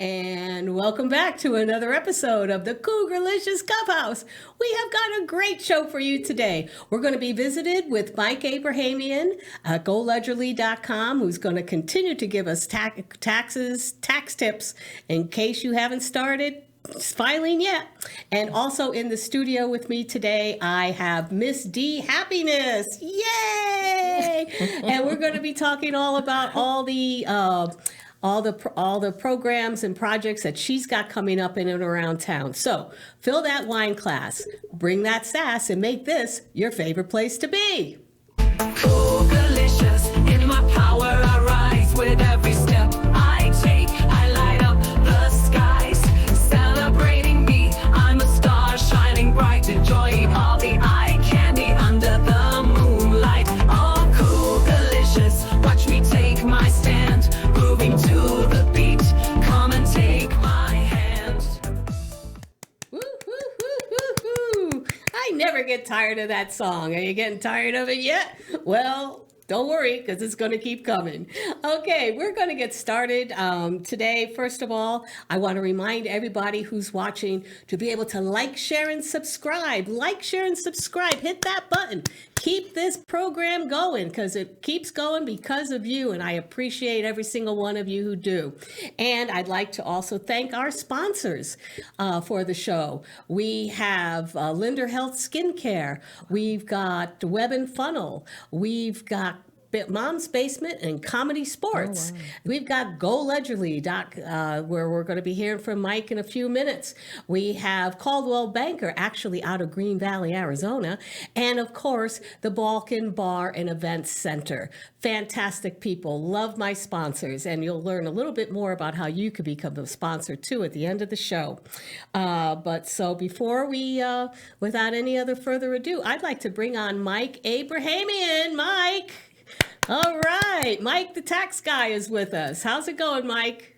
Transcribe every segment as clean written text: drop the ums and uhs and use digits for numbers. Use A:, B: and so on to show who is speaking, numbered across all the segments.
A: And welcome back to another episode of the Cougar-licious Cub House. We have got a great show for you today. We're going to be visited with Mike Abrahamian at GoLedgerly.com, who's going to continue to give us tax tips in case you haven't started filing yet. And also in the studio with me today, I have Miss Dee Happiness. Yay! And we're going to be talking all about all the programs and projects that she's got coming up in and around town. So fill that wine glass, bring that sass, and make this your favorite place to be.
B: Cougar-licious, in my power I rise with every step I take. I light up the skies, celebrating me. I'm a star shining bright, enjoying all the eye candy under the moonlight. Oh, cougar-licious, watch me take my stand, moving to the beat. Come and take my hand.
A: Woo, woo, woo, woo, woo. I never get tired of that song. Are you getting tired of it yet? Well, don't worry, because it's going to keep coming. Okay, we're going to get started today. First of all, I want to remind everybody who's watching to be able to like, share, and subscribe. Like, share, and subscribe. Hit that button. Keep this program going, because it keeps going because of you, and I appreciate every single one of you who do. And I'd like to also thank our sponsors for the show. We have Linder Health Skincare. We've got Web and Funnel. We've got Mom's Basement and Comedy Sports. Oh, wow. We've got GoLedgerly, where we're going to be hearing from Mike in a few minutes. We have Caldwell Banker, actually out of Green Valley, Arizona. And of course, the Balkan Bar and Events Center. Fantastic people. Love my sponsors. And you'll learn a little bit more about how you could become a sponsor too at the end of the show. But so before we, without any other further ado, I'd like to bring on Mike Abrahamian. Mike. All right. Mike, the tax guy, is with us. How's it going, Mike?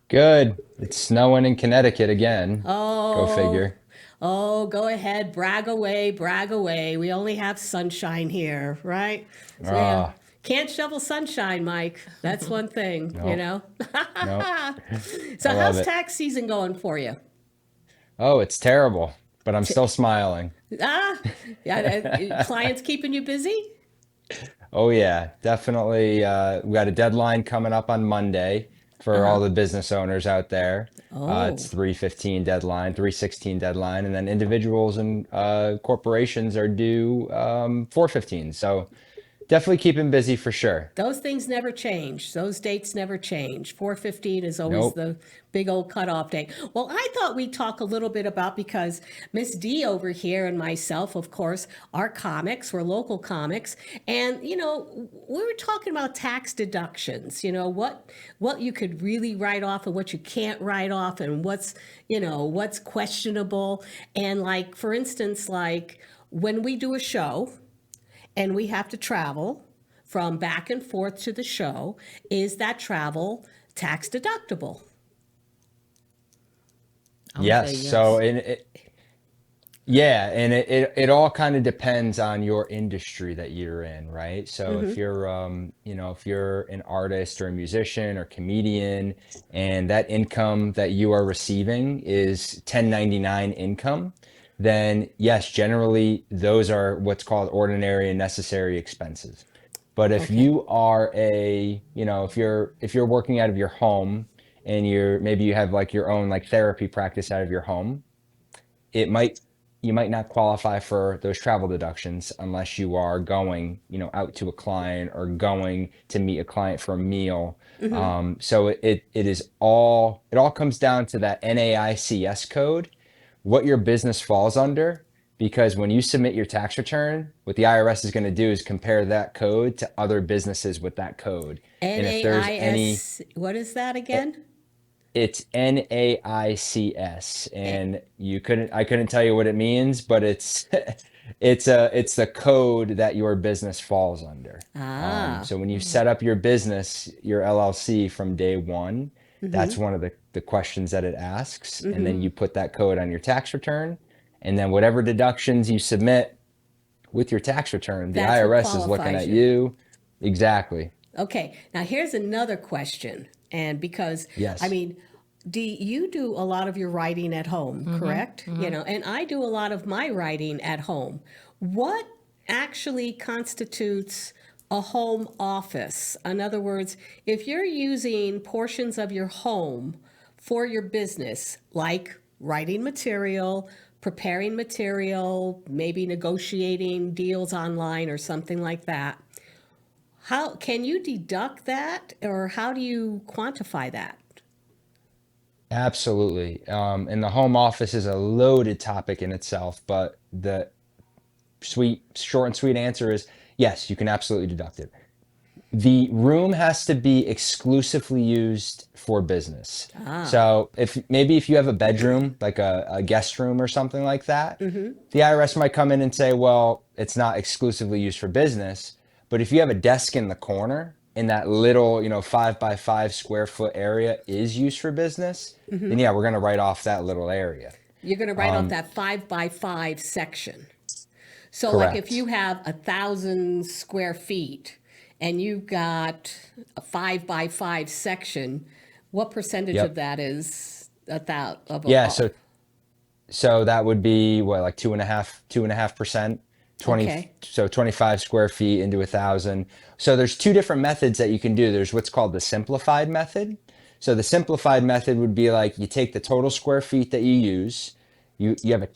C: Good. It's snowing in Connecticut again.
A: Oh,
C: go figure.
A: Oh, go ahead. Brag away. Brag away. We only have sunshine here, right? So, yeah, can't shovel sunshine, Mike. That's one thing,
C: Nope.
A: you know?
C: Nope.
A: So how's tax season going for you?
C: Oh, it's terrible, but I'm still smiling.
A: Yeah, clients keeping you busy?
C: Oh yeah, definitely. We got a deadline coming up on Monday for all the business owners out there. It's 3/15 deadline, 3/16 deadline, and then individuals and corporations are due 4/15. So definitely keeping busy for sure.
A: Those things never change. Those dates never change. 4/15 is always
C: Nope.
A: the big old cutoff date. Well, I thought we'd talk a little bit about, because Miss Dee over here and myself, of course, are comics. We're local comics. And, you know, we were talking about tax deductions, you know, what you could really write off and what you can't write off, and what's questionable. And like, for instance, like when we do a show, and we have to travel from back and forth to the show, is that travel tax deductible?
C: Yes. So it all kind of depends on your industry that you're in, right? So if you're if you're an artist or a musician or comedian, and that income that you are receiving is 1099 income, then yes, generally those are what's called ordinary and necessary expenses. But if you are if you're working out of your home, and maybe you have like your own like therapy practice out of your home, you might not qualify for those travel deductions unless you are going out to a client or going to meet a client for a meal. So it all comes down to that NAICS code, what your business falls under, because when you submit your tax return, what the IRS is going to do is compare that code to other businesses with that code.
A: And if there's any, what is that again?
C: It's NAICS, and I couldn't tell you what it means, but it's the code that your business falls under. So when you set up your business, your LLC, from day one, that's one of the questions that it asks. And then you put that code on your tax return, and then whatever deductions you submit with your tax return, the IRS is looking at you. Exactly.
A: Okay. Now here's another question. And because,
C: yes.
A: I mean, Dee, you do a lot of your writing at home, correct? You know, and I do a lot of my writing at home. What actually constitutes a home office? In other words, if you're using portions of your home for your business, like writing material, preparing material, maybe negotiating deals online or something like that, how can you deduct that, or how do you quantify that?
C: Absolutely. And the home office is a loaded topic in itself, but the short and sweet answer is yes, you can absolutely deduct it. The room has to be exclusively used for business. So if you have a bedroom, like a guest room or something like that, the IRS might come in and say, well, it's not exclusively used for business. But if you have a desk in the corner and that little, 5 by 5 square foot area is used for business, then yeah, we're going to write off that little area.
A: You're going to write off that 5 by 5 section. So, like if
C: Correct.
A: you have 1,000 square feet and you've got a 5 by 5 section, what percentage of
C: Yep.
A: that is of
C: Yeah.
A: a,
C: So that would be what, like 2.5%, 20,
A: okay,
C: so 25 square feet into 1,000. So there's two different methods that you can do. There's what's called the simplified method. So the simplified method would be like you take the total square feet that you use, you have a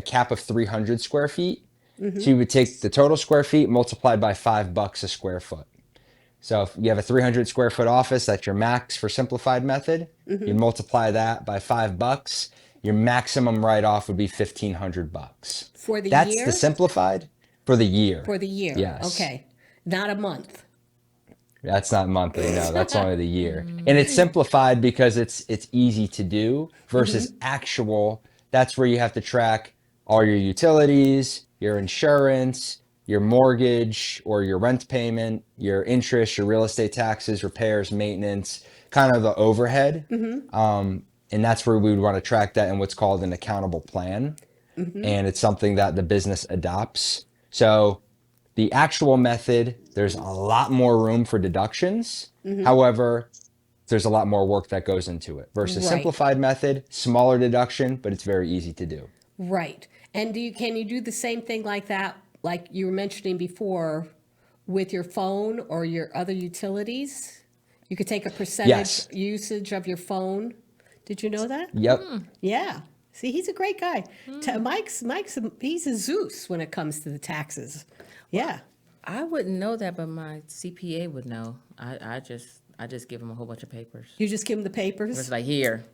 C: cap of 300 square feet. So you would take the total square feet multiplied by $5 a square foot. So if you have a 300 square foot office, that's your max for simplified method. You multiply that by $5. Your maximum write off would be $1,500.
A: for the
C: That's the
A: year?
C: simplified for the year.
A: For the year,
C: Yes.
A: okay, not a month.
C: That's not monthly. No, that's only the year. And it's simplified because it's easy to do versus actual. That's where you have to track all your utilities, your insurance, your mortgage or your rent payment, your interest, your real estate taxes, repairs, maintenance, kind of the overhead. And that's where we would want to track that in what's called an accountable plan. And it's something that the business adopts. So the actual method, there's a lot more room for deductions. However, there's a lot more work that goes into it versus
A: Right,
C: simplified method, smaller deduction, but it's very easy to do.
A: right. And can you do the same thing like that, like you were mentioning before, with your phone or your other utilities? You could take a percentage
C: Yes.
A: usage of your phone. Did you know that?
C: Yep.
A: Yeah. See, he's a great guy. Mike's he's a Zeus when it comes to the taxes. Yeah.
D: I wouldn't know that, but my CPA would know. I just give him a whole bunch of papers.
A: You just give him the
D: It's
A: papers.
D: like here.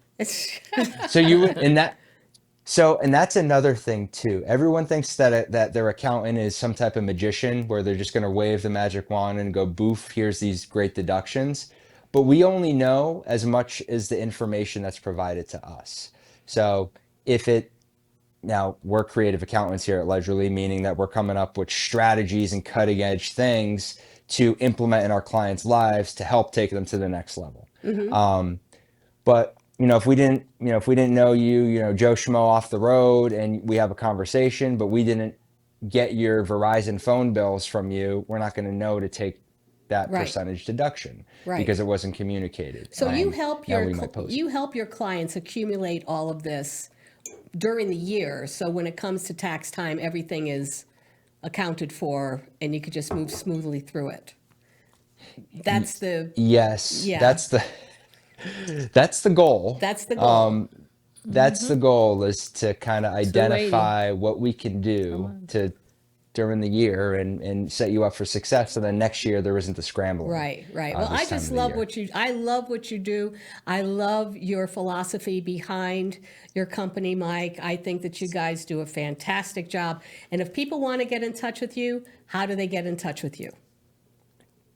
C: So you would, and that's another thing too. Everyone thinks that their accountant is some type of magician where they're just going to wave the magic wand and go boof, here's these great deductions. But we only know as much as the information that's provided to us. So if it now we're creative accountants here at Ledgerly, meaning that we're coming up with strategies and cutting edge things to implement in our clients' lives to help take them to the next level. But if we didn't know you, Joe Schmo off the road, and we have a conversation, but we didn't get your Verizon phone bills from you, we're not going to know to take that
A: Right.
C: percentage deduction
A: Right.
C: because it wasn't communicated.
A: So you help
C: Now
A: your
C: we might post.
A: you help your clients accumulate all of this during the year. So when it comes to tax time, everything is accounted for, and you could just move smoothly through it. That's the
C: Yes,
A: Yeah.
C: that's the that's the goal.
A: that's the goal.
C: That's the goal, is to kind of
D: 280.
C: identify what we can do to during the year and set you up for success. So then next year there isn't the scrambling.
A: Right, right. Well,
C: This
A: I
C: time
A: just
C: of the
A: love
C: year.
A: I love what you do. I love your philosophy behind your company, Mike. I think that you guys do a fantastic job. And if people want to get in touch with you, how do they get in touch with you?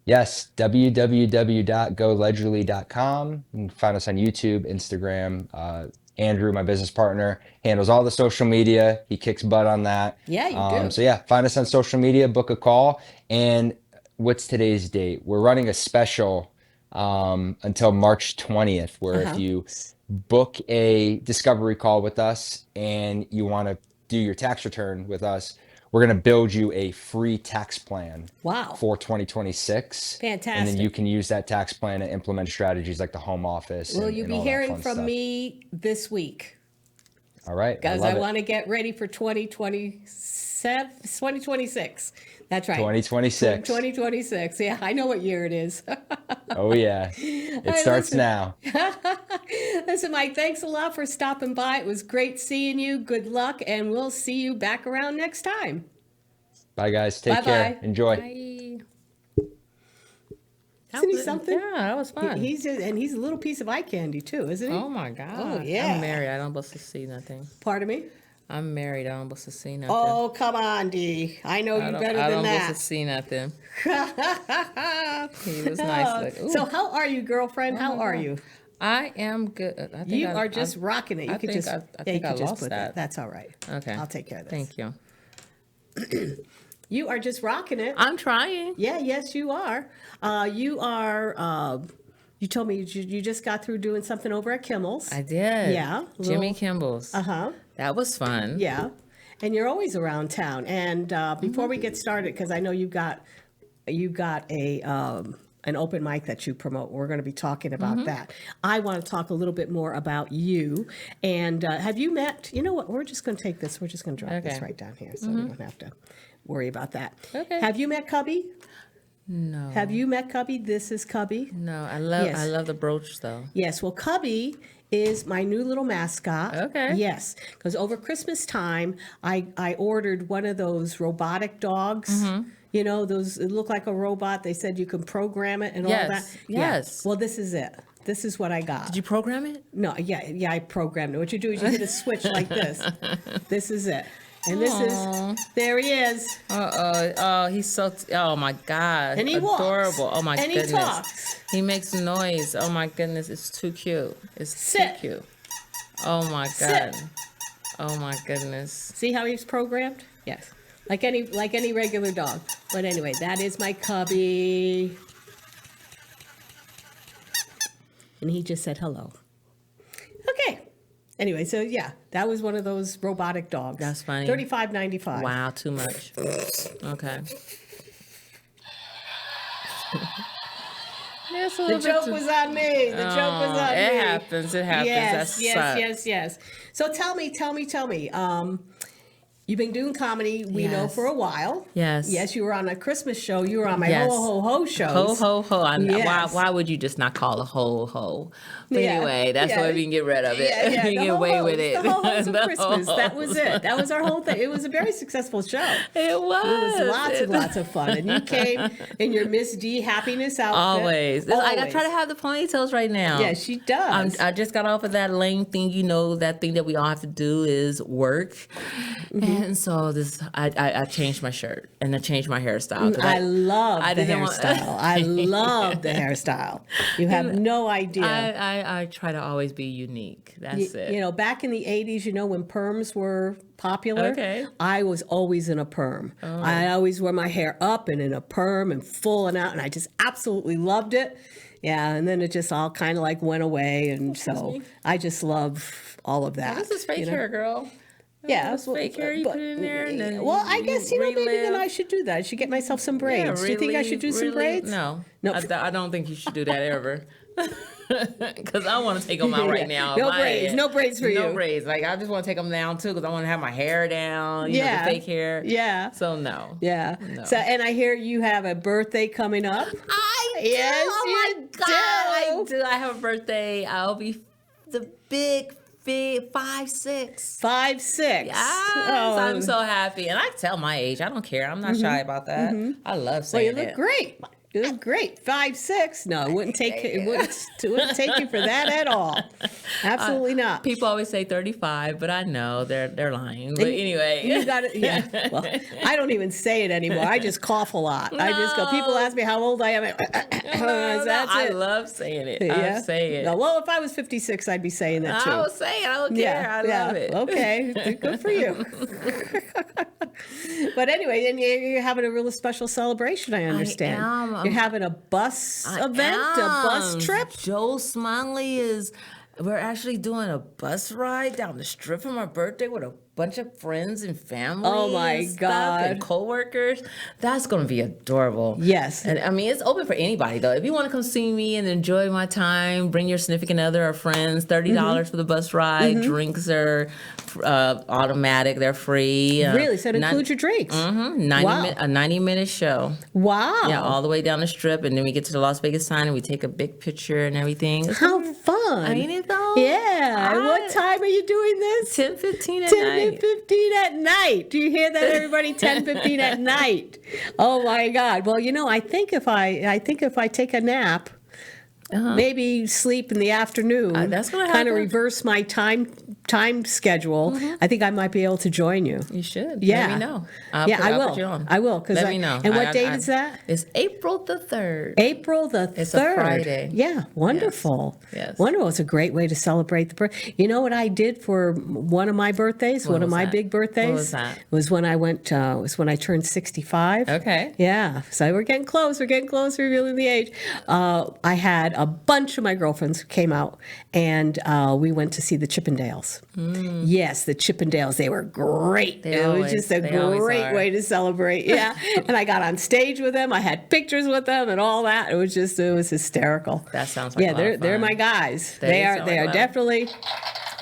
C: Yes, www.goledgerly.com. You can find us on YouTube, Instagram. Andrew, my business partner, handles all the social media. He kicks butt on that.
A: Yeah, you do.
C: So yeah, find us on social media, book a call. And what's today's date? We're running a special until March 20th, where if you book a discovery call with us and you want to do your tax return with us, we're going to build you a free tax plan
A: Wow.
C: for 2026. And
A: Fantastic.
C: then you can use that tax plan to implement strategies like the home office.
A: Will
C: and,
A: you
C: and
A: be
C: all that
A: hearing
C: fun
A: from
C: stuff.
A: me this week?
C: All right.
A: Because
C: love
A: I
C: it.
A: want to get ready for 2026. That's right.
C: 2026.
A: 2026. Yeah, I know what year it is.
C: Oh, yeah. It
A: right,
C: starts
A: listen.
C: now.
A: Listen, Mike, thanks a lot for stopping by. It was great seeing you. Good luck, and we'll see you back around next time.
C: Bye, guys. Take
A: Bye-bye.
C: care. Enjoy.
D: Bye.
A: Isn't he something?
D: Yeah, that was fun.
A: He's a little piece of eye candy too, isn't he?
D: Oh my God.
A: Oh, yeah.
D: I'm married. I don't supposed to see nothing.
A: Pardon me?
D: I'm married. I don't supposed to see nothing.
A: Oh, come on, Dee. I know you better
D: I
A: than
D: don't supposed
A: that.
D: to see nothing. He was nice. Like, ooh.
A: So how are you, girlfriend? How are you?
D: I am good. I think
A: You are just rocking it. You
D: I
A: could
D: think
A: just,
D: I
A: you
D: think I
A: could just
D: lost
A: put
D: that.
A: That's all right.
D: Okay.
A: I'll take care of this.
D: Thank you.
A: You are just rocking it.
D: I'm trying.
A: Yeah, yes, you are. You are. You told me you just got through doing something over at Kimmel's.
D: I did.
A: Yeah,
D: Jimmy Kimball's.
A: Uh-huh.
D: That was fun.
A: Yeah, and you're always around town. And before we get started, because I know you got a an open mic that you promote. We're going to be talking about that. I want to talk a little bit more about you. And have you met? You know what? We're just going to take this. We're just going to drop this
D: Okay.
A: right down here, so we don't have to worry about that.
D: Okay.
A: Have you met Cubby?
D: No.
A: Have you met Cubby? This is Cubby.
D: No. I love
A: Yes.
D: I love the brooch though.
A: Yes, well, Cubby is my new little mascot.
D: Okay.
A: Yes, because over Christmas time, I ordered one of those robotic dogs. You know, those, it look like a robot. They said you can program it and all
D: Yes,
A: that.
D: yes.
A: Yeah. Well, this is it. This is what I got.
D: Did you program it?
A: No, yeah, I programmed it. What you do is you hit a switch like this. This is it. And this is, there he is.
D: Oh, he's so. Oh my God.
A: And he walks.
D: Adorable. Oh my
A: And
D: goodness.
A: he talks.
D: He makes noise. Oh my goodness. It's too cute. It's
A: Sit.
D: too cute. Oh my God. Oh my goodness.
A: See how he's programmed? Yes. Like any regular dog. But anyway, that is my Cubby. And he just said hello. Okay. Anyway, so yeah, that was one of those robotic dogs.
D: That's funny.
A: $35.95.
D: Wow, too much. Okay.
A: The joke was on me. The joke was on me.
D: It happens. It happens.
A: Yes,
D: That
A: yes,
D: sucks.
A: yes. So tell me. You've been doing comedy, we know,
D: Yes.
A: for a while.
D: Yes.
A: Yes, you were on a Christmas show. You were on my
D: Yes.
A: Ho Ho Ho shows.
D: Ho ho ho!
A: Yes.
D: Why would you just not call a ho ho? But
A: Yeah,
D: anyway, that's
A: yeah.
D: why we can get rid of it.
A: Yeah,
D: you
A: the
D: get away with
A: ho-hos,
D: it.
A: The ho-hos of
D: The
A: Christmas. That was
D: ho-hos.
A: it. That was our whole thing. It was a very successful show.
D: It was.
A: It was lots and lots of fun. And you came in your Miss Dee Happiness outfit.
D: Always. I try to have the ponytails right now.
A: Yeah, she does.
D: I just got off of that lame thing. You know, that thing that we all have to do is work.
A: Mm-hmm.
D: And so I changed my shirt and I changed my hairstyle. 'cause
A: I love the
D: didn't want-
A: hairstyle. I love the hairstyle. You have no idea.
D: I try to always be unique. That's it.
A: You know, back in the 80s, you know, when perms were popular,
D: Okay.
A: I was always in a perm. I always wore my hair up and in a perm and full and out, and I just absolutely loved it. Yeah, and then it just all kind of like went away, and so I just love all of that.
D: This is fake
A: you know?
D: hair, girl.
A: Yeah,
D: This fake hair you put in there, and then
A: well, I guess you know maybe then
D: relive.
A: I should do that. I should get myself some braids. Do you think I should do some braids?
D: No,
A: No.
D: I don't think you should do that ever. Because I want to take them out right now.
A: No
D: My
A: braids.
D: head.
A: No braids for you.
D: No braids. Like I just want to take them down too because I want to have my hair down. You know,
A: Yeah.
D: the fake hair.
A: Yeah.
D: So no.
A: Yeah.
D: No.
A: So, and I hear you have a birthday coming up.
D: I do.
A: Yes,
D: Oh my
A: you
D: God. I
A: do.
D: do. I have a birthday. I'll be the big 5'6".
A: 5'6".
D: Yes,
A: Oh.
D: I'm so happy, and I tell my age. I don't care. I'm not shy about that. I love
A: Well,
D: saying
A: you look
D: it.
A: great. You look great. 5'6". No, it wouldn't take it wouldn't take you for that at all. Absolutely not.
D: People always say 35, but I know they're lying. But anyway,
A: You got it. Yeah. Well, I don't even say it anymore. I just cough a lot. I just go. People ask me how old I am. That's
D: I
A: it.
D: love saying it.
A: Yeah.
D: I say it.
A: No, well, if I was 56, I'd be saying that too.
D: I will say it. I don't care. I love it.
A: Okay, good for you. But anyway, and you're having a really special celebration, I understand.
D: am.
A: You're having a bus event, a bus trip.
D: Joe Smiley is We're actually doing a bus ride down the strip for my birthday with a bunch of friends and family.
A: Oh, my
D: and stuff
A: God.
D: And coworkers. That's gonna be adorable.
A: Yes.
D: And I mean, it's open for anybody though. If you want to come see me and enjoy my time, bring your significant other or friends. $30 for the bus ride. Drinks are automatic. They're free.
A: Really? So it includes your drinks?
D: A 90-minute show.
A: Wow.
D: Yeah, all the way down the strip, and then we get to the Las Vegas sign and we take a big picture and everything. It's
A: How fun.
D: Ain't it though?
A: Yeah. And what time are you doing this?
D: 10:15 at night.
A: 10:15 at night. Do you hear that, everybody? 10:15 at night. Oh my God. Well, I think if I take a nap, maybe sleep in the afternoon,
D: that's gonna
A: kind of
D: happen.
A: reverse my time schedule, I think I might be able to join you.
D: You should.
A: Yeah.
D: Let me know.
A: I
D: I'll
A: will.
D: put you on.
A: I will.
D: Let me know.
A: And what date is that?
D: It's April the 3rd.
A: April the 3rd.
D: It's a Friday.
A: Yeah, wonderful.
D: Yes.
A: Wonderful. It's a great way to celebrate the birth. You know what I did for one of my birthdays? One of
D: was
A: my
D: that?
A: big birthdays?
D: What was that?
A: Was when I went. Was when I turned 65.
D: Okay.
A: Yeah. So we're getting close. We're getting close. We're revealing the age. I had a bunch of my girlfriends who came out, and we went to see the Chippendales. Yes, the Chippendales. They were great. It was just a
D: they always
A: great
D: are.
A: way to celebrate. Yeah. And I got on stage with them. I had pictures with them and all that. It was hysterical.
D: That sounds like a lot of
A: they're
D: fun.
A: my guys.
D: They
A: They
D: sound
A: are
D: like fun.
A: definitely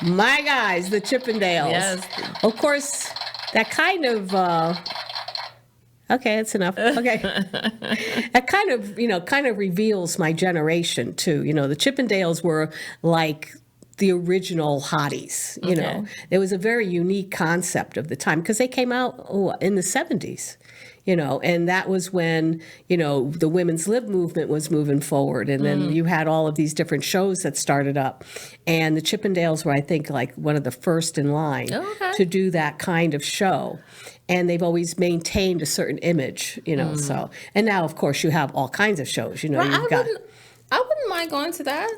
A: my guys, the Chippendales.
D: Yes.
A: Of course, that kind of okay, that's enough. Okay. That kind of reveals my generation too. The Chippendales were like the original hotties,
D: Okay.
A: It was a very unique concept of the time because they came out in the 70s. And that was when, the women's lib movement was moving forward. And then you had all of these different shows that started up. And the Chippendales were, I think, like one of the first in line to do that kind of show. And they've always maintained a certain image, so. And now, of course, you have all kinds of shows,
D: Well,
A: you've got.
D: I wouldn't mind going to that.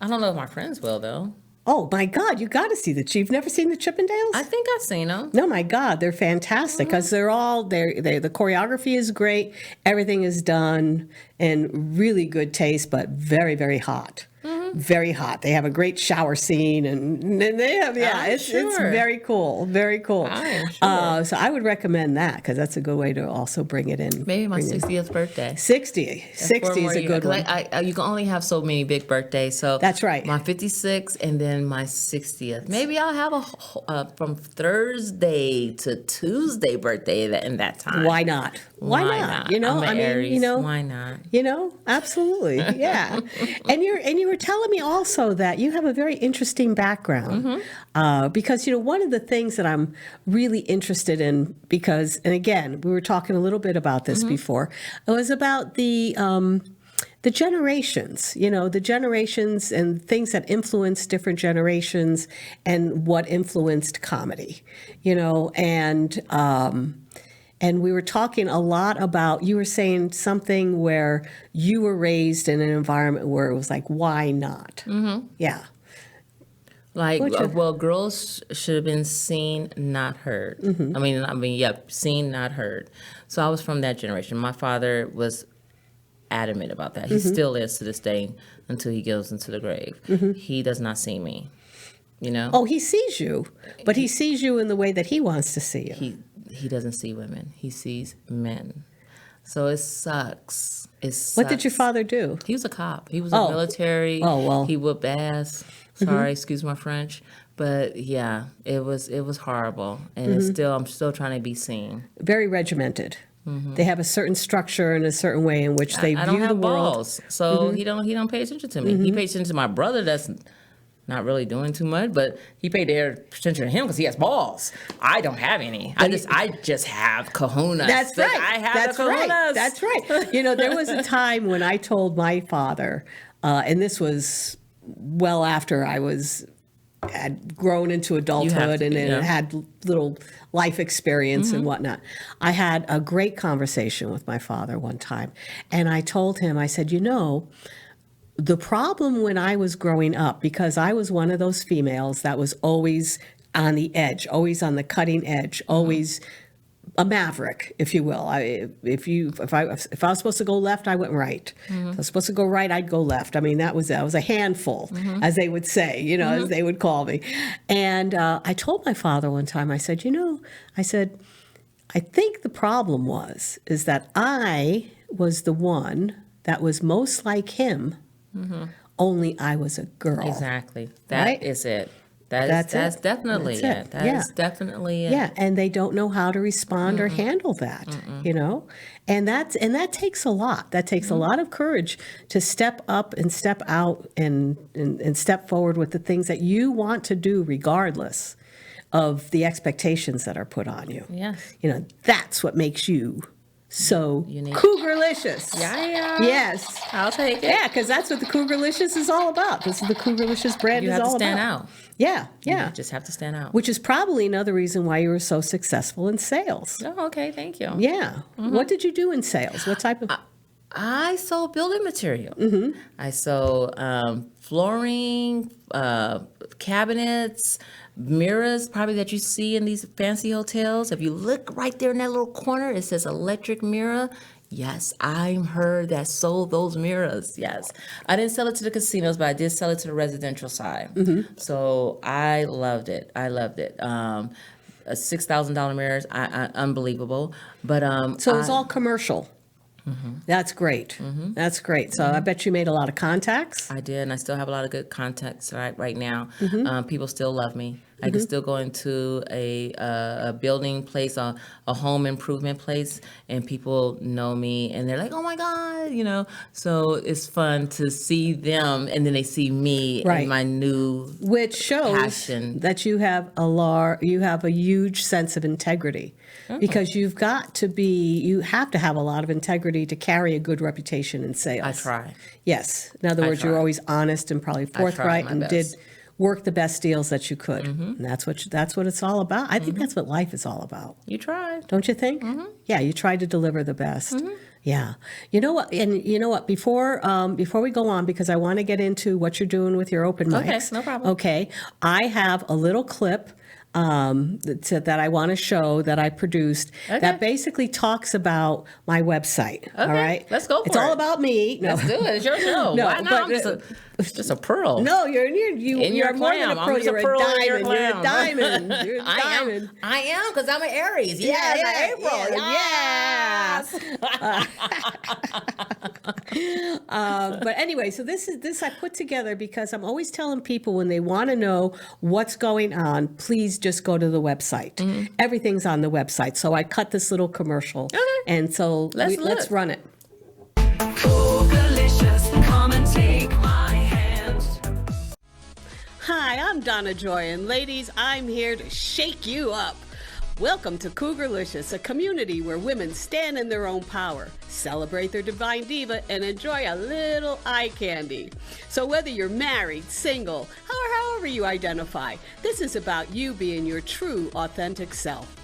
D: I don't know if my friends will though.
A: Oh, my God, you got to see the Chief. You've never seen the Chippendales?
D: I think I've seen them.
A: No, my God, they're fantastic because they're the choreography is great. Everything is done in really good taste, but very, very hot. Very hot. They have a great shower scene and they have, it's very cool. Very cool.
D: I'm sure.
A: So I would recommend that because that's a good way to also bring it in.
D: Maybe my
A: bring it in.
D: 60th birthday.
A: 60 is a good one.
D: You can only have so many big birthdays. So
A: That's right.
D: My 56th and then my 60th. Maybe I'll have from Thursday to Tuesday birthday in that time.
A: Why not? Why not?
D: I'm an Aries. Why not?
A: Absolutely. Yeah. and you were telling me also that you have a very interesting background because, one of the things that I'm really interested in and again, we were talking a little bit about this before, it was about the generations, the generations and things that influenced different generations and what influenced comedy, and we were talking a lot about, you were saying something where you were raised in an environment where it was like, why not? Yeah.
D: Like, girls should have been seen, not heard. Seen, not heard. So I was from that generation. My father was adamant about that. He still is to this day until he goes into the grave. He does not see me,
A: Oh, he sees you, but he sees you in the way that he wants to see you.
D: He doesn't see women. He sees men. So it sucks.
A: What did your father do?
D: He was a cop. He was in the military.
A: Oh, well.
D: He whooped ass. Sorry, excuse my French. But yeah, it was horrible. And I'm still trying to be seen.
A: Very regimented. They have a certain structure and a certain way in which they
D: I
A: view
D: don't have
A: the world.
D: balls. So he don't pay attention to me. He pays attention to my brother that's not really doing too much, but he paid their attention to him because he has balls. I don't have any. I just have kahunas.
A: That's right.
D: I have
A: That's
D: the kahunas.
A: right. That's right. There was a time when I told my father, and this was well after I had grown into adulthood and had little life experience and whatnot. I had a great conversation with my father one time, and I told him, I said, the problem when I was growing up, because I was one of those females that was always on the edge, always on the cutting edge, always a maverick, if you will. If I was supposed to go left, I went right. If I was supposed to go right, I'd go left. I mean, that was a handful, as they would say, as they would call me. And I told my father one time, I said, I think the problem is that I was the one that was most like him, only I was a girl.
D: Exactly. That
A: Right?
D: is it. That's definitely it. That is definitely it.
A: Yeah, and they don't know how to respond or handle that, and that takes a lot. That takes a lot of courage to step up and step out and step forward with the things that you want to do, regardless of the expectations that are put on you.
D: Yes.
A: That's what makes you so
D: Unique.
A: Cougar-licious.
D: Yeah.
A: Yes.
D: I'll take it.
A: Yeah, because that's what the Cougar-licious is all about. This is the Cougar-licious brand
D: You
A: is
D: have
A: all
D: to stand
A: about.
D: out.
A: Yeah.
D: You just have to stand out.
A: Which is probably another reason why you were so successful in sales.
D: Oh, okay. Thank you.
A: Yeah. What did you do in sales? What type of?
D: I sold building material. I sold flooring, cabinets, mirrors, probably that you see in these fancy hotels. If you look right there in that little corner, it says electric mirror. Yes, I'm her that sold those mirrors. Yes. I didn't sell it to the casinos, but I did sell it to the residential side. So I loved it. $6,000 mirrors, unbelievable. But
A: So it's all commercial. That's great. That's great. So I bet you made a lot of contacts.
D: I did, and I still have a lot of good contacts right now. People still love me. I can still go into a building place, a home improvement place, and people know me, and they're like, "Oh my God," So it's fun to see them, and then they see me
A: Right.
D: and my new
A: Which shows
D: passion.
A: that you have a huge sense of integrity, because you have to have a lot of integrity to carry a good reputation in sales.
D: I try.
A: Yes. In other words, you're
D: try.
A: always honest and probably forthright
D: my
A: and
D: best.
A: did work the best deals that you could. And that's what it's all about. I think that's what life is all about.
D: You tried.
A: Don't you think? Yeah, you try to deliver the best. Yeah. You know what? And you know what? Before we go on, because I want to get into what you're doing with your open mics.
D: Okay, no problem.
A: Okay. I have a little clip that I want to show that I produced that basically talks about my website. All right.
D: Let's go for
A: It's all
D: it.
A: about me. No.
D: Let's do it. It's your show.
A: No,
D: Why not?
A: but-
D: I'm just a pearl.
A: No, you're
D: you're
A: more than a
D: clam. I'm
A: pearl.
D: just a
A: You're a
D: pearl in your
A: diamond. You're a
D: clam.
A: diamond. You're a
D: I
A: diamond.
D: am because I'm an Aries. Yeah, April.
A: But anyway, so this I put together because I'm always telling people when they want to know what's going on, please just go to the website. Everything's on the website. So I cut this little commercial, and so let's
D: look.
A: run it.
B: Cougar-licious, come and take my hand.
A: Hi, I'm Donna Joy, and ladies, I'm here to shake you up. Welcome to Cougar-licious, a community where women stand in their own power, celebrate their divine diva, and enjoy a little eye candy. So whether you're married, single, or however you identify, this is about you being your true, authentic self.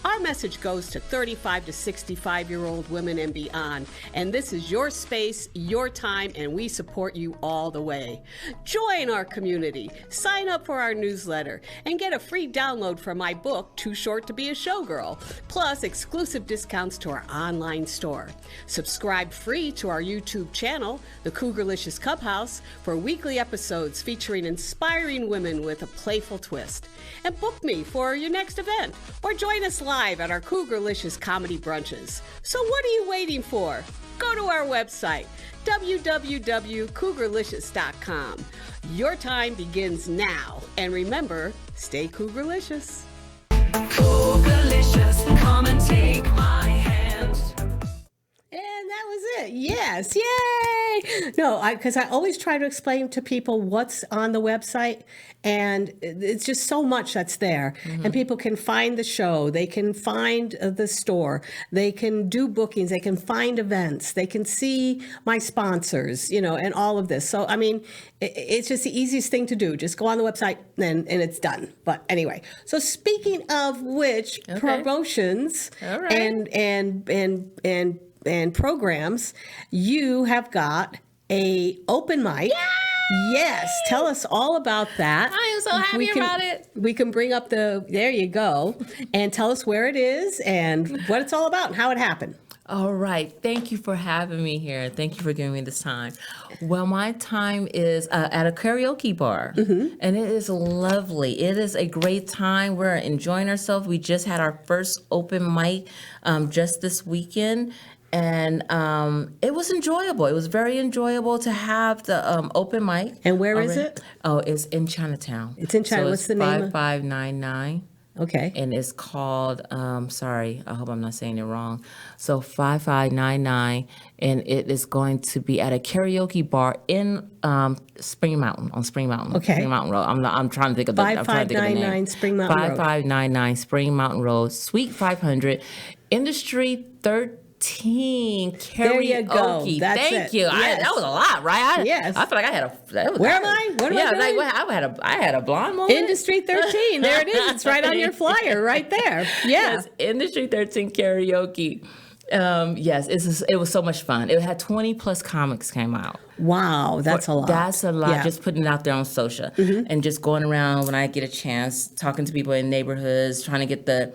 A: Our message goes to 35 to 65-year-old women and beyond, and this is your space, your time, and we support you all the way. Join our community, sign up for our newsletter, and get a free download from my book, Too Short to Be a Showgirl, plus exclusive discounts to our online store. Subscribe free to our YouTube channel, the Cougar-licious Cub House, for weekly episodes featuring inspiring women with a playful twist. And book me for your next event, or join us live at our Cougar-licious comedy brunches. So what are you waiting for? Go to our website, www.cougarlicious.com. Your time begins now. And remember, stay Cougar-licious.
B: Cougar-licious, come and take my hand.
A: And that was it. Yes. Yay. No, because I always try to explain to people what's on the website, and it's just so much that's there. And people can find the show. They can find the store. They can do bookings. They can find events. They can see my sponsors, and all of this. So, I mean, it's just the easiest thing to do. Just go on the website and it's done. But anyway, so speaking of which, promotions
D: All right.
A: and programs, you have got a open mic Yes, tell us all about that.
D: I am so happy about it.
A: We can bring up there you go, and tell us where it is and what it's all about and how it happened.
D: All right. Thank you for having me here. Thank you for giving me this time. Well, my time is at a karaoke bar, and it is lovely. It is a great time. We're enjoying ourselves. We just had our first open mic just this weekend, and it was enjoyable. It was very enjoyable to have the open mic.
A: And where is it?
D: Oh, it's in Chinatown.
A: It's in China.
D: So
A: What's the name?
D: 5599.
A: Okay.
D: And it's called, sorry, I hope I'm not saying it wrong. So 5599, and it is going to be at a karaoke bar in Spring Mountain, on Spring Mountain.
A: Okay.
D: Spring Mountain Road. I'm trying to think of the name.
A: 5599 Spring Mountain Road.
D: 5599 Spring Mountain Road, Suite 500, Industry 13 karaoke.
A: There you go. That's
D: Thank
A: it.
D: you.
A: Yes.
D: That was a lot, right?
A: Yes.
D: I feel like I had a.
A: Where am I? What am I doing?
D: Like, I had a blonde moment.
A: Industry 13. There it is. It's right on your flyer, right there. Yeah.
D: Yes, Industry 13 karaoke. Yes, it was so much fun. It had 20 plus comics came out.
A: Wow, that's a lot.
D: That's a lot.
A: Yeah.
D: Just putting it out there on social and just going around when I get a chance, talking to people in neighborhoods, trying to get the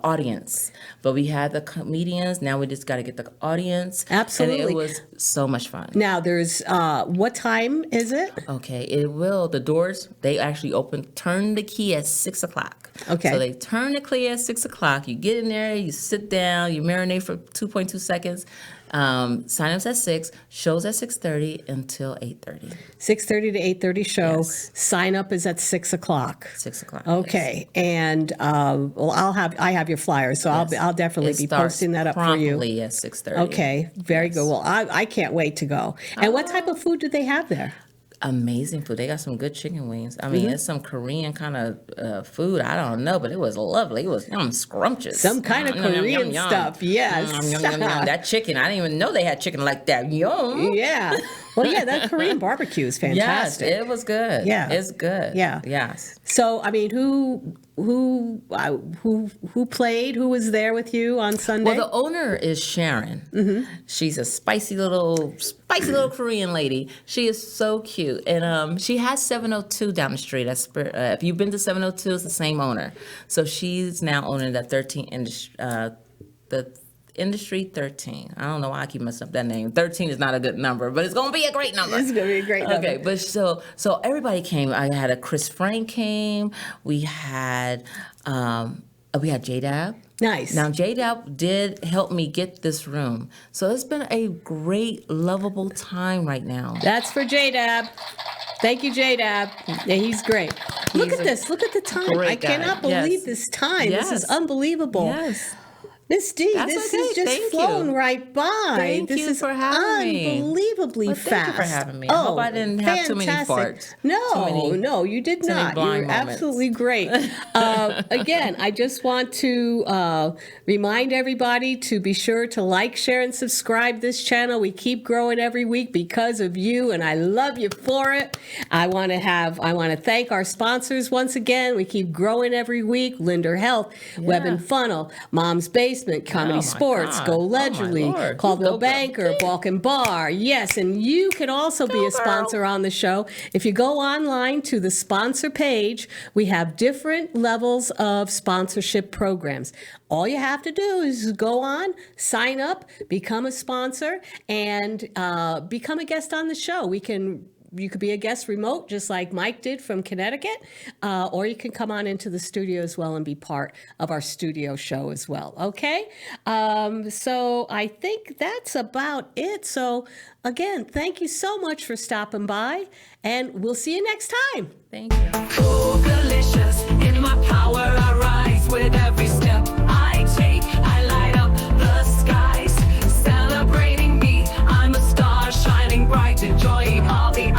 D: audience. But we had the comedians. Now we just got to get the audience.
A: Absolutely.
D: And it was so much fun.
A: Now there's what time is it?
D: Okay, the doors, they actually turn the key at 6:00.
A: Okay.
D: So they turn the key at 6:00. You get in there, you sit down, you marinate for 2.2 seconds. Sign-ups at 6, shows at 6:30 until 8:30.
A: 6:30 to 8:30 show.
D: Yes.
A: Sign up is at 6:00.
D: 6:00.
A: Okay, and well, I have your flyer, so I'll definitely be posting that up for you.
D: Promptly at 6:30.
A: Okay, very good. Well, I can't wait to go. And what type of food do they have there?
D: Amazing food. They got some good chicken wings. I mean, it's some Korean kind of food. I don't know, but it was lovely. It was scrumptious.
A: Some kind of Korean stuff. Yes.
D: That chicken. I didn't even know they had chicken like that. Yum.
A: Yeah. Well, yeah, that Korean barbecue is fantastic.
D: Yes, it was good.
A: Yeah.
D: It's good.
A: Yeah.
D: Yes.
A: So, I mean, who played? Who was there with you on Sunday?
D: Well, the owner is Sharon. She's a spicy little Korean lady. She is so cute, and she has 702 down the street. If you've been to 702, it's the same owner. So she's now owning that 13 Industry 13. I don't know why I keep messing up that name. 13 is not a good number, but it's gonna be a great number.
A: It's gonna be a great number.
D: Okay, but so everybody came. I had a Chris Frank came. We had J-Dab.
A: Nice.
D: Now J-Dab did help me get this room, so it's been a great, lovable time right now.
A: That's for J-Dab. Thank you, J-Dab. Yeah, he's great. Look at this. Look at the time. I cannot believe this time.
D: Yes.
A: This is unbelievable.
D: Yes.
A: Miss Dee,
D: That's
A: this
D: okay.
A: is just
D: Thank
A: flown
D: you.
A: right by.
D: Thank
A: this
D: you
A: is
D: for having me.
A: unbelievably
D: Well,
A: fast.
D: thank you for having me. I hope I didn't have too many farts.
A: No, you did
D: too many
A: not. You
D: blind
A: were
D: moments.
A: absolutely great. Again, I just want to remind everybody to be sure to like, share, and subscribe this channel. We keep growing every week because of you, and I love you for it. I want to thank our sponsors once again. We keep growing every week. Linder Health, Web and Funnel, Mom's Basement, Comedy Sports, GoLedgerly, Caldwell Banker, Balkan Bar. Yes, and you can also be a sponsor on the show. If you go online to the sponsor page, we have different levels of sponsorship programs. All you have to do is go on, sign up, become a sponsor, and become a guest on the show. You could be a guest remote, just like Mike did from Connecticut, or you can come on into the studio as well and be part of our studio show as well, okay? So I think that's about it. So again, thank you so much for stopping by, and we'll see you next time.
D: Thank you.
B: Cougar-licious, in my power I rise with every step I take. I light up the skies, celebrating me. I'm a star shining bright, enjoying all the